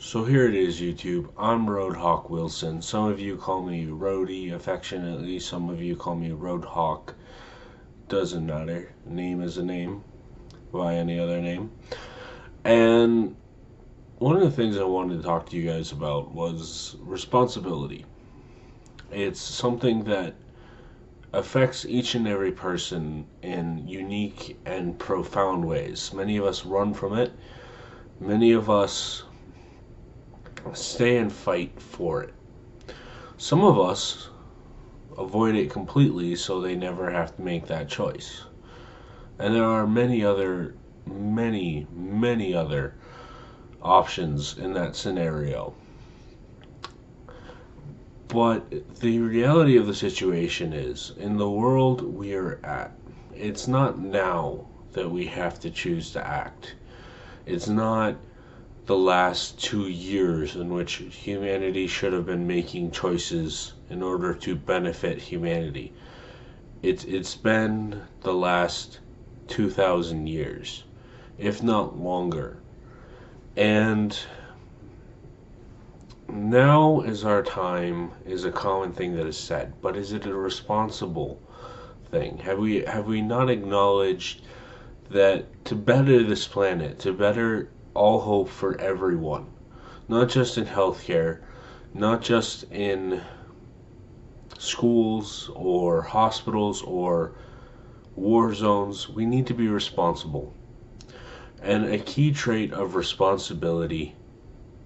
So here it is, YouTube. I'm Roadhawk Wilson. Some of you call me Roadie affectionately. Some of you call me Roadhawk. Doesn't matter. Name is a name by any other name. And one of the things I wanted to talk to you guys about was responsibility. It's something that affects each and every person in unique and profound ways. Many of us run from it. Many of us stay and fight for it. Some of us avoid it completely so they never have to make that choice. And there are many other options in that scenario. But the reality of the situation is, in the world we are at, it's not now that we have to choose to act. It's not the last 2 years in which humanity should have been making choices in order to benefit humanity. It's been the last 2,000 years, if not longer. And now is our time is a common thing that is said, but is it a responsible thing? Have we not acknowledged that to better this planet, to better all hope for everyone, not just in healthcare, not just in schools or hospitals or war zones, we need to be responsible. And a key trait of responsibility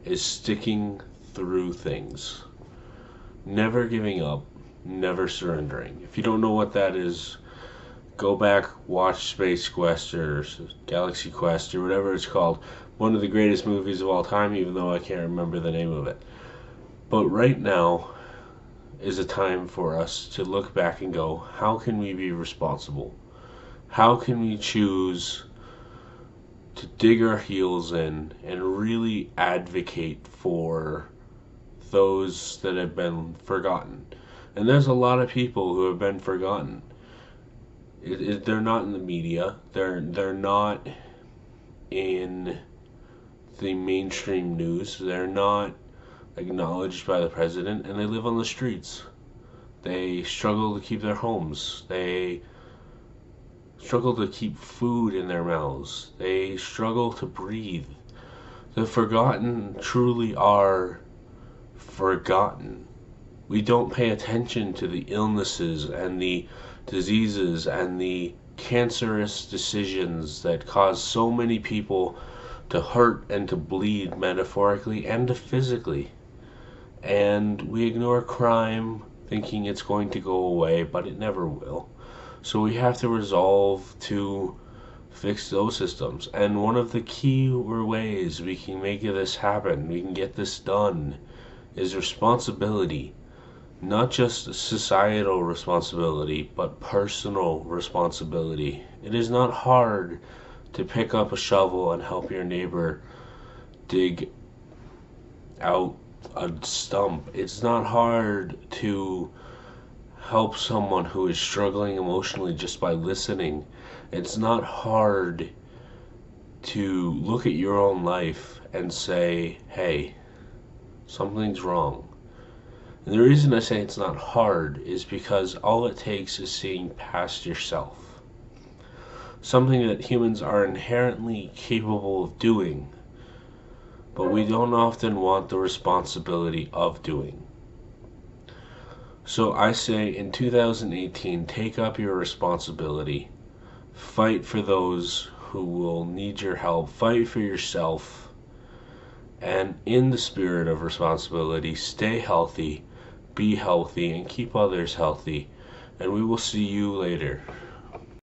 is sticking through things, never giving up, never surrendering. If you don't know what that is, go back, watch Space Quest or Galaxy Quest or whatever it's called. One of the greatest movies of all time, even though I can't remember the name of it. But right now is a time for us to look back and go, how can we be responsible? How can we choose to dig our heels in and really advocate for those that have been forgotten? And there's a lot of people who have been forgotten. They're not in the media. They're not in the mainstream news. They're not acknowledged by the president, and they live on the streets. They struggle to keep their homes. They struggle to keep food in their mouths. They struggle to breathe. The forgotten truly are forgotten. We don't pay attention to the illnesses and the diseases and the cancerous decisions that cause so many people to hurt and to bleed metaphorically and to physically. And we ignore crime thinking it's going to go away, but it never will. So we have to resolve to fix those systems. And one of the key ways we can make this happen, we can get this done, is responsibility. Not just societal responsibility, but personal responsibility. It is not hard to pick up a shovel and help your neighbor dig out a stump. It's not hard to help someone who is struggling emotionally just by listening. It's not hard to look at your own life and say, hey, something's wrong. And the reason I say it's not hard is because all it takes is seeing past yourself. Something that humans are inherently capable of doing, but we don't often want the responsibility of doing. So I say in 2018, take up your responsibility. Fight for those who will need your help. Fight for yourself. And in the spirit of responsibility, stay healthy, be healthy, and keep others healthy. And we will see you later.